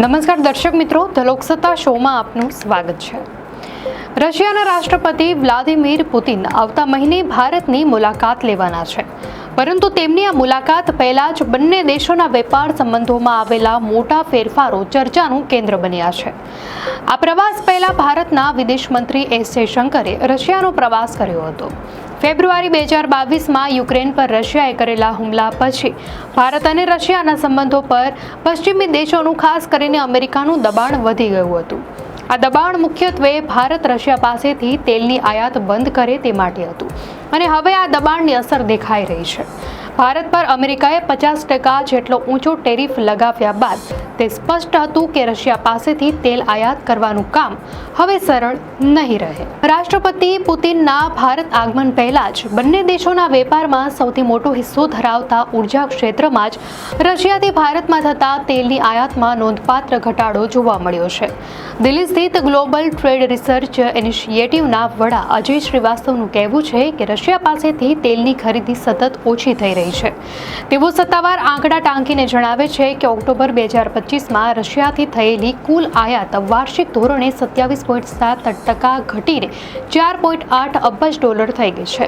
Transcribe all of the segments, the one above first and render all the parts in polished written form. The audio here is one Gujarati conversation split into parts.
નમસ્કાર દર્શક મિત્રો, ધ લોકસત્તા શોમાં આપનું સ્વાગત છે। રશિયાના રાષ્ટ્રપતિ વ્લાદિમીર પુતિન આવતા મહિને ભારતની મુલાકાત લેવાના છે, પરંતુ તેમની આ મુલાકાત પહેલા જ બંને દેશોના વેપાર સંબંધોમાં આવેલા મોટા ફેરફારો ચર્ચાનું કેન્દ્ર બન્યા છે। આ પ્રવાસ પહેલા ભારતના વિદેશ મંત્રી એસ જયશંકરે રશિયાનો પ્રવાસ કર્યો હતો। ફેબ્રુઆરી 2022માં યુક્રેન પર રશિયાએ કરેલા હુમલા પછી ભારત અને રશિયાના સંબંધો પર પશ્ચિમી દેશોનું, ખાસ કરીને અમેરિકાનું દબાણ વધી ગયું હતું। આ દબાણ મુખ્યત્વે ભારત રશિયા પાસેથી તેલની આયાત બંધ કરે તે માટે હતું, અને હવે આ દબાણની અસર દેખાઈ રહી છે। ભારત પર અમેરિકાએ 50% જેટલો ઊંચો ટેરિફ લગાવ્યા બાદ તે સ્પષ્ટ હતું કે રશિયા પાસેથી તેલ આયાત કરવાનું કામ હવે સરળ નહીં રહે। રાષ્ટ્રપતિ પુતિનના ભારત આગમન પહેલા જ બંને દેશોના વેપારમાં સૌથી મોટો હિસ્સો ધરાવતા ઉર્જા ક્ષેત્રમાં જ રશિયાથી ભારતમાં થતા તેલની આયાતમાં નોંધપાત્ર ઘટાડો જોવા મળ્યો છે। દિલ્હી સ્થિત ગ્લોબલ ટ્રેડ રિસર્ચ ઇનિશિયેટિવના વડા અજય શ્રીવાસ્તવનું કહેવું છે કે રશિયા પાસેથી તેલની ખરીદી સતત ઓછી થઈ રહી છે। તેઓ સત્તાવાર આંકડા ટાંકીને જણાવે છે કે ઓક્ટોબર 2025માં રશિયાથી થયેલી કુલ આયાત વાર્ષિક ધોરણે 27.7% ઘટીને $4.8 અબજ થઈ ગઈ છે,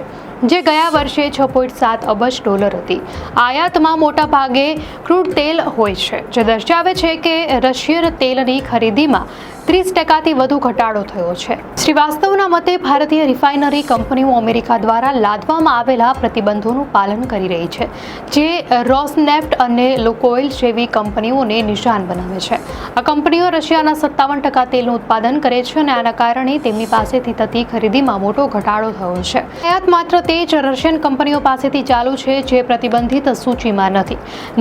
જે ગયા વર્ષે $6.7 અબજ હતી। આયાતમાં મોટા ભાગે ક્રૂડ તેલ હોય છે, જે દર્શાવે છે કે રશિયન તેલની ખરીદીમાં 30%થી વધુ ઘટાડો થયો છે। શ્રીવાસ્તવના મતે ભારતીય રિફાઇનરી કંપનીઓ અમેરિકા દ્વારા લાદવામાં આવેલા પ્રતિબંધોનું પાલન કરી રહી છે, જે રોસનેફ્ટ અને લુકોઇલ જેવી કંપનીઓને નિશાન બનાવે છે। આ કંપનીઓ રશિયાના 57% તેલનું ઉત્પાદન કરે છે, અને આના કારણે તેમની પાસેથી થતી ખરીદીમાં મોટો ઘટાડો થયો છે। આયાત માત્ર તે જ રશિયન કંપનીઓ પાસેથી ચાલુ છે જે પ્રતિબંધિત સૂચિમાં નથી,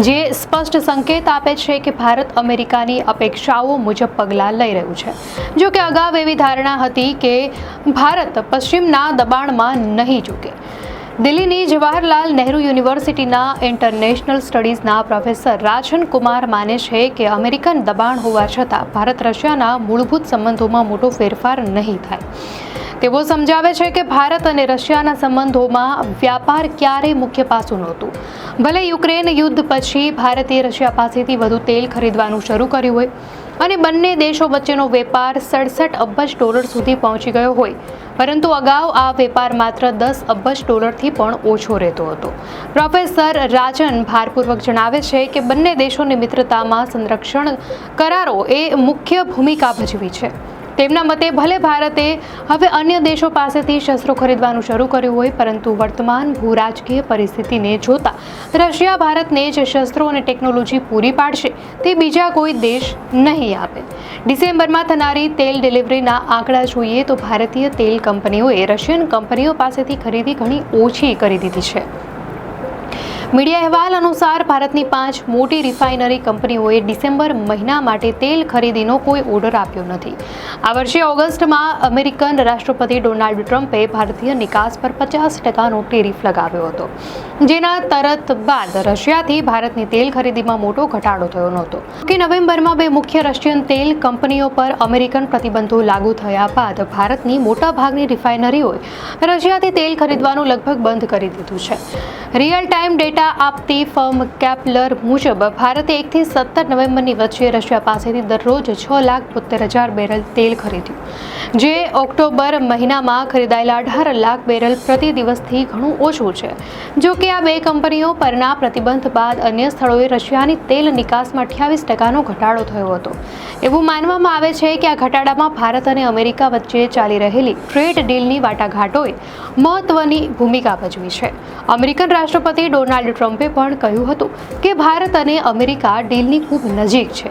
જે સ્પષ્ટ સંકેત આપે છે કે ભારત અમેરિકાની અપેક્ષાઓ મુજબ પગલાં લઈ રહ્યું છે। જો કે અગાઉ એવી ધારણા હતી કે ભારત પશ્ચિમના દબાણમાં નહીં ઝૂકે। દિલ્હીની જવાહરલાલ નહેરુ યુનિવર્સિટીના ઇન્ટરનેશનલ સ્ટડીઝના પ્રોફેસર રાજન કુમાર માને છે કે અમેરિકન દબાણ હોવા છતાં ભારત રશિયાના મૂળભૂત સંબંધોમાં મોટો ફેરફાર નહીં થાય। તેઓ સમજાવે છે કે ભારત અને રશિયાના સંબંધોમાં વ્યાપાર ક્યારેય મુખ્ય પાસું નહોતું। ભલે યુક્રેન યુદ્ધ પછી ભારતે રશિયા પાસેથી વધુ તેલ ખરીદવાનું શરૂ કર્યું હોય અને બંને દેશો વચ્ચેનો વેપાર $67 અબજ સુધી પહોંચી ગયો હોય, પરંતુ અગાઉ આ વેપાર માત્ર $10 અબજ પણ ઓછો રહેતો હતો। પ્રોફેસર રાજન ભારપૂર્વક જણાવે છે કે બંને દેશોની મિત્રતામાં સંરક્ષણ કરારો એ મુખ્ય ભૂમિકા ભજવી છે। તેમના મતે ભલે ભારતે હવે અન્ય દેશો પાસેથી શસ્ત્રો ખરીદવાનું શરૂ કર્યું હોય, પરંતુ વર્તમાન ભૂરાજકીય પરિસ્થિતિને જોતા રશિયા ભારતને જે શસ્ત્રો અને ટેકનોલોજી પૂરી પાડશે તે બીજા કોઈ દેશ નહીં આપે। ડિસેમ્બરમાં થનારી તેલ ડિલિવરીના આંકડા જોઈએ તો ભારતીય તેલ કંપનીઓએ રશિયન કંપનીઓ પાસેથી ખરીદી ઘણી ઓછી કરી દીધી છે। મીડિયા અહેવાલ અનુસાર ભારતની 5 મોટી રિફાઇનરી કંપનીઓએ ડિસેમ્બર મહિના માટે તેલ ખરીદીનો કોઈ ઓર્ડર આપ્યો નથી। આ વર્ષે ઓગસ્ટમાં અમેરિકન રાષ્ટ્રપતિ ડોનાલ્ડ ટ્રમ્પે ભારતીય નિકાસ પર 50%નો ટેરિફ લગાવ્યો હતો, જેના તરત બાદ રશિયાથી ભારતની તેલ ખરીદીમાં મોટો ઘટાડો થયો નહોતો। કે નવેમ્બરમાં 2 મુખ્ય રશિયન તેલ કંપનીઓ પર અમેરિકન પ્રતિબંધો લાગુ થયા બાદ ભારતની મોટાભાગની રિફાઇનરીઓએ રશિયાથી તેલ ખરીદવાનું લગભગ બંધ કરી દીધું છે। રિયલ ટાઈમ ડેટા આપતી ફર્મ કેપ્લર મુજબ ભારતે 1 થી 17 નવેમ્બરની વચ્ચે રશિયા પાસેથી દરરોજ 6,72,000 બેરલ તેલ ખરીદ્યું, જે ઓક્ટોબર મહિનામાં ખરીદાયેલા 18 લાખ બેરલ પ્રતિ દિવસથી ઘણું ઓછું છે। જો કે આ બે કંપનીઓ પરના પ્રતિબંધ બાદ અન્ય સ્થળોએ રશિયાની તેલ નિકાસમાં 28%નો ઘટાડો થયો હતો। એવું માનવામાં આવે છે કે આ ઘટાડામાં ભારત અને અમેરિકા વચ્ચે ચાલી રહેલી ટ્રેડ ડીલની વાટાઘાટોએ મહત્વની ભૂમિકા ભજવી છે। અમેરિકન રાષ્ટ્રપતિ ડોનાલ્ડ ટ્રમ્પે પણ કહ્યું હતું કે ભારત અને અમેરિકા ડીલની ખૂબ નજીક છે।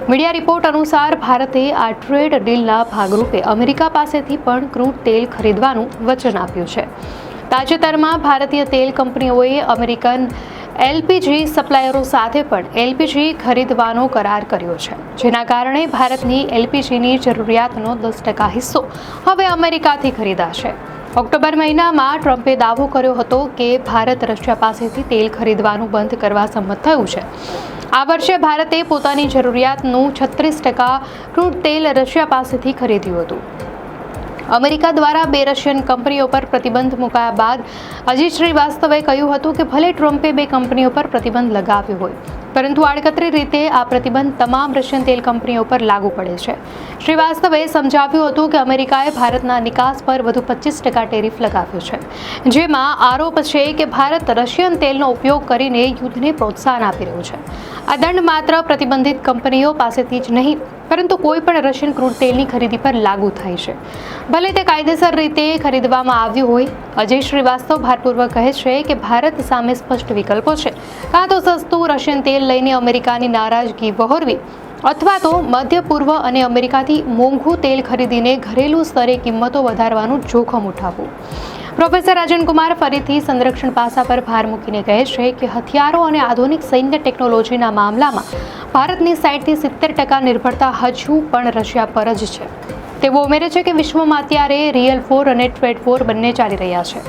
મીડિયા રિપોર્ટ અનુસાર ભારતે આ ટ્રેડ ડીલના ભાગરૂપે અમેરિકા પાસેથી પણ ક્રૂડ તેલ ખરીદવાનું વચન આપ્યું છે। તાજેતરમાં ભારતીય તેલ કંપનીઓએ અમેરિકન એલપીજી સપ્લાયરો સાથે પણ એલપીજી ખરીદવાનો કરાર કર્યો છે, જેના કારણે ભારતની એલપીજીની જરૂરિયાતનો 10% હિસ્સો હવે અમેરિકાથી ખરીદાશે। ઓક્ટોબર મહિનામાં ટ્રમ્પે દાવો કર્યો હતો કે ભારત રશિયા પાસેથી તેલ ખરીદવાનું બંધ કરવા સંમત થયું છે। આ વર્ષે ભારતે પોતાની જરૂરિયાતનું 36% ક્રૂડ તેલ રશિયા પાસેથી ખરીદ્યું હતું। અમેરિકા દ્વારા 2 રશિયન કંપનીઓ પર પ્રતિબંધ મુકાયા બાદ અજીત શ્રીવાસ્તવે કહ્યું હતું કે ભલે ટ્રમ્પે 2 કંપનીઓ પર પ્રતિબંધ લગાવ્યો હોય, પરંતુ આડકતરી રીતે આ પ્રતિબંધ તમામ રશિયન તેલ કંપનીઓ પર લાગુ પડે છે. શ્રીવાસ્તવે સમજાવ્યું હતું કે અમેરિકાએ ભારતના નિકાસ પર વધુ 25% ટેરિફ લગાવ્યો છે, જેમાં આરોપ છે કે ભારત રશિયન તેલનો ઉપયોગ કરીને યુદ્ધને પ્રોત્સાહન આપી રહ્યું છે. આ દંડ માત્ર પ્રતિબંધિત કંપનીઓ પાસેથી જ નહીં, પરંતુ કોઈ પણ રશિયન ક્રૂડ તેલની ખરીદી પર લાગુ થાય છે, ભલે તે કાયદેસર રીતે ખરીદવામાં આવ્યું હોય. અજય શ્રીવાસ્તવ ભારપૂર્વક કહે છે કે ભારત સામે સ્પષ્ટ વિકલ્પો છે: કાં તો સસ્તું રશિયન તેલ લઈને અમેરિકાની નારાજગી વહોરવી, અથવા તો મધ્ય પૂર્વ અને અમેરિકાથી મોંઘું તેલ ખરીદીને ઘરેલું સ્તરે કિંમતો વધારવાનું જોખમ ઉઠાવવું. પ્રોફેસર રાજન કુમાર ફરીથી સંરક્ષણ પાસા પર ભાર મૂકીને કહે છે કે હથિયારો અને આધુનિક સૈન્ય ટેકનોલોજીના મામલામાં ભારતની 60 થી 70% નિર્ભરતા હજુ પણ રશિયા પર જ છે. તેઓ ઉમેરે છે કે વિશ્વમાં અત્યારે રિયલ વોર અને ટ્રેડ વોર બંને ચાલી રહ્યા છે,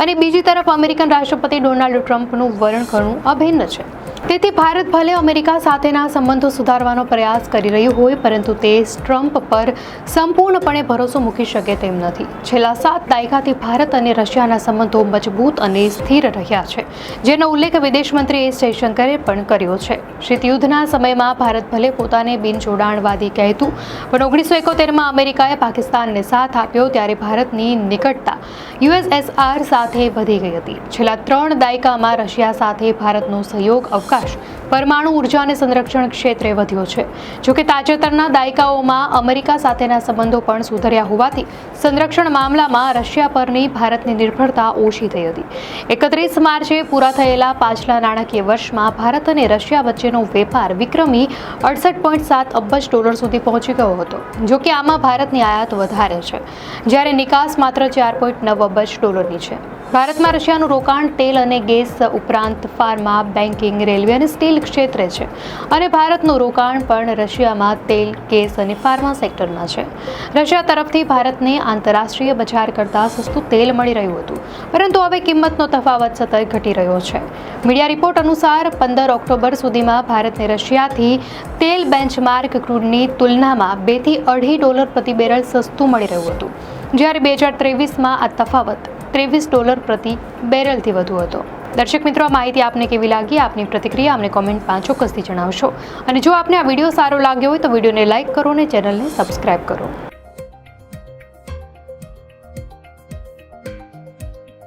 અને બીજી તરફ અમેરિકન રાષ્ટ્રપતિ ડોનાલ્ડ ટ્રમ્પનું વલણ ઘણું અભિન્ન છે. તેથી ભારત ભલે અમેરિકા સાથેના સંબંધો સુધારવાનો પ્રયાસ કરી રહ્યું હોય, પરંતુ તે ટ્રમ્પ પર સંપૂર્ણપણે ભરોસો મૂકી શકે તેમ નથી. છેલ્લા 7 દાયકાથી ભારત અને રશિયાના સંબંધો મજબૂત અને સ્થિર રહ્યા છે, જેનો ઉલ્લેખ વિદેશ મંત્રી એસ જયશંકરે પણ કર્યો છે. શીત યુદ્ધના સમયમાં ભારત ભલે પોતાને બિનજોડાણવાદી કહેતું, પણ 1971માં અમેરિકાએ પાકિસ્તાનને સાથ આપ્યો ત્યારે ભારતની નિકટતા યુએસએસઆર સાથે વધી ગઈ હતી. છેલ્લા 3 દાયકામાં રશિયા સાથે ભારતનો સહયોગ પરમાણુ ઉર્જા અને સંરક્ષણ ક્ષેત્રે વધ્યો છે. જોકે તાજેતરના દાયકાઓમાં અમેરિકા સાથેના સંબંધો પણ સુધર્યા હોવાથી સંરક્ષણ મામલામાં રશિયા પરની ભારતની નિર્ભરતા ઓછી થઈ હતી. 31 માર્ચે પૂરા થયેલા પાછલા નાણાકીય વર્ષમાં ભારત અને રશિયા વચ્ચેનો વેપાર વિક્રમી $68.7 અબજ સુધી પહોંચી ગયો હતો. જોકે આમાં ભારતની આયાત વધારે છે, જ્યારે નિકાસ માત્ર $4.9 અબજની છે. ભારતમાં રશિયાનું રોકાણ તેલ અને ગેસ ઉપરાંત ફાર્મા, બેન્કિંગ, રેલવે અને સ્ટીલ ક્ષેત્રે છે, અને ભારતનું રોકાણ પણ રશિયામાં તેલ, ગેસ અને ફાર્મા સેક્ટરમાં છે. રશિયા તરફથી ભારતને આંતરરાષ્ટ્રીય બજાર કરતાં સસ્તું તેલ મળી રહ્યું હતું, પરંતુ હવે કિંમતનો તફાવત સતત ઘટી રહ્યો છે. મીડિયા રિપોર્ટ અનુસાર 15 ઓક્ટોબર સુધીમાં ભારતને રશિયાથી તેલ બેન્ચમાર્ક ક્રૂડની તુલનામાં $2 થી $2.5 પ્રતિ બેરલ સસ્તું મળી રહ્યું હતું, જ્યારે 2023માં આ તફાવત $23 પ્રતિ બેરલથી વધુ હતો. દર્શક મિત્રો, આ માહિતી આપને કેવી લાગી? આપની પ્રતિક્રિયા અમને કોમેન્ટમાં ચોક્કસથી જણાવશો. અને જો આપને આ વિડીયો સારો લાગ્યો હોય તો વિડીયોને લાઇક કરો અને ચેનલને સબસ્ક્રાઇબ કરો.